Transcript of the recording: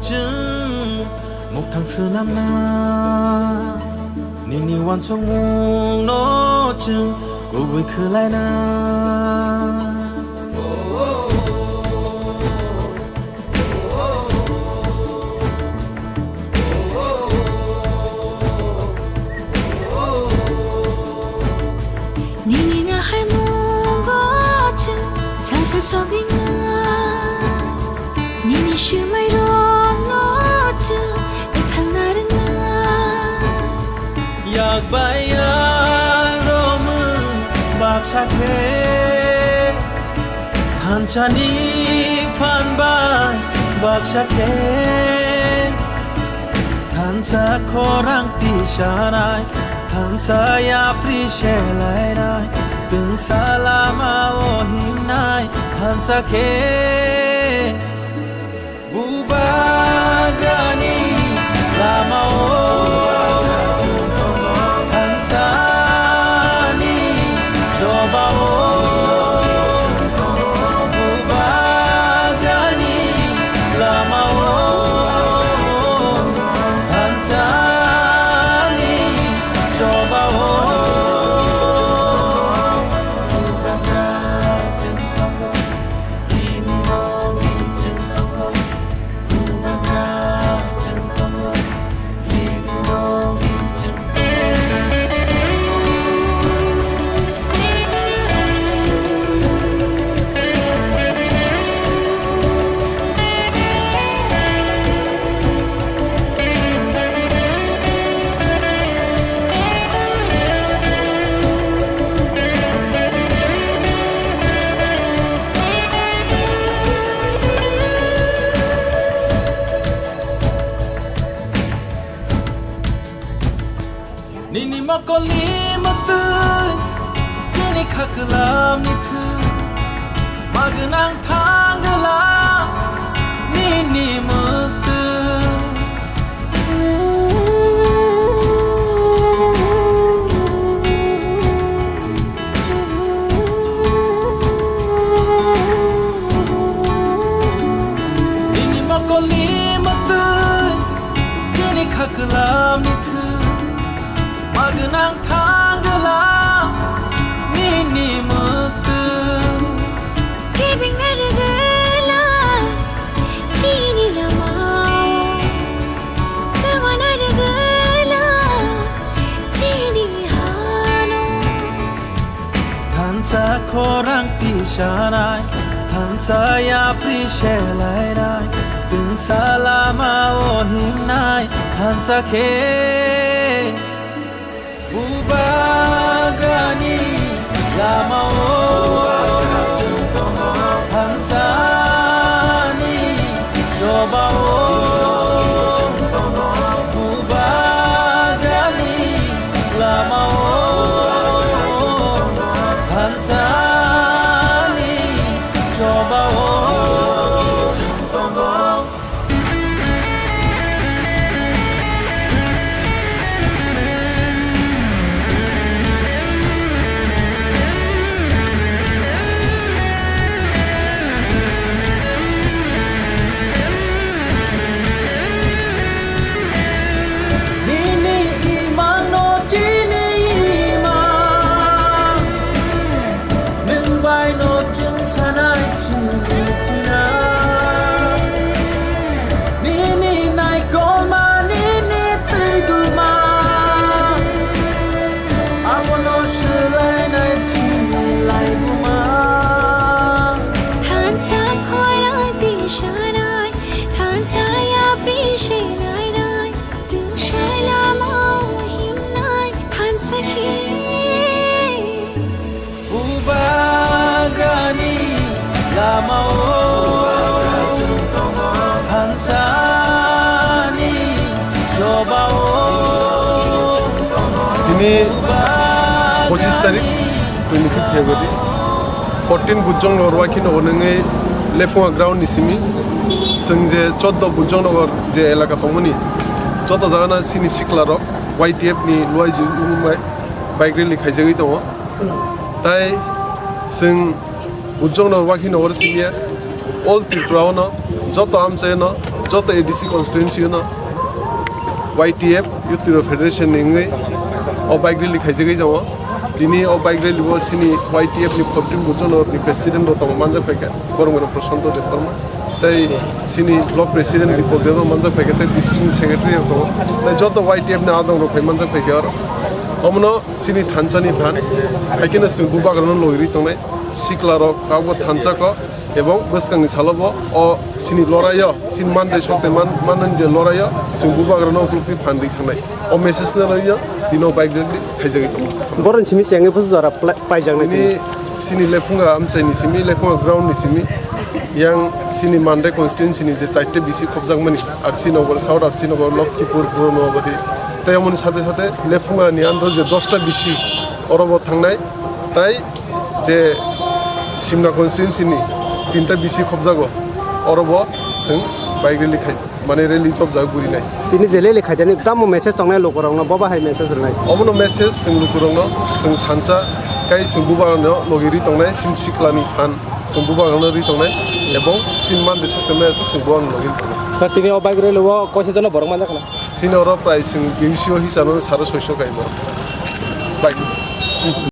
chừng một thằng xưa năm na nini wan song mung no chừng cô vui khứ lại na nini na har mung go chừng sang sang so gina nini shu mai ro no chừng ek tham na ring na yak bay ro mu bak sa ke han chani phan ba bak sa ke han sa khorang pi shanai han sa ya pri she lai nai từng salama o him nai han sa ke bubagani lama o han sa ni coba o bubagani lama o han sa ni coba o nini makoli matu kini khaklam ni thu magnang thangala nini matu nini makoli matu kini khaklam ni thu magnang thangala nini matu giving na regala chini la mao kawa na regala chini hano than sa khorang pi shanai than sa ya pri she lai nai từng salama o him nai than sa ke bubagani lama o han sa ni coba o bubagani lama o han sa ni coba o lama o han sa ni coba o ini 25 tarik 25 February 14 bujong lorwa kin onenge lefonga ground nisimi sengje 14 bujong nogor je elaka tomoni joto jagana sini siklarok YTF ni loi ji umai bike rally khaijagi tongo tai sing bujong lorwa kin or simia all Tripura no joto amse no যত ADC constituency না YTF Youth Tiro Federation ningai o bike rally khaijai jaw dini o bike rally bo sini YTF ni 14 bujon ni president bo tamo manjak peke korongoro Prashanto Devarma tai sini block president ni podebo manjak peke tai district secretary ko tai joto YTF ni adong ro phai manjak peke ar omno sini thanchani phan haikena sing bubagarno loiri tongnai sikla ro kago thancha ko এবং বসকাংনি সালব ও সিনি লড়াইয়া scene মানদে সতে মানন যে লড়াইয়া সিং বুবাগ্রানো গ্রুপি ফান্ডি থানাই ও message না লইয়া দিনো bike rally খাইজাগি দম বরন সিমি চেঙ্গে ফসু যারা পাইজাংনি ni sini lefunga amchaini simi lefunga ground ni simi yang sini mande constituency ni je saite bisi khobjangmani ar sinogor south ar sinogor lokipur puronobadi tayamoni সাথে সাথে lefunga ni andro je 10 ta bisi orobo thangnai tai je simna constituency ni 3টা BC খবজাগো অরব जों bike rally খাই মানে rally জবজাগ গুরি নাই তিনি জেলে লেখাইদানি দামো মেসেজ তংনাই লোকরংনো বাবাহাই মেসেজ রনাই অমনো মেসেজ जों লুকুরংনো जों থানচা কাই जों বুবাগানো লগিরি তংনাই সিন সিকলানি ফান जों বুবাগানো রি তংনাই এবং সিন মান দেশ মেসেজ जों বুয়ান লগিন স্যার তিনি বাইক রেলি কইছে জন বরং মানজা kana সিন অর প্রাইস जों 200 হিসাবে 650 গাইব বাইক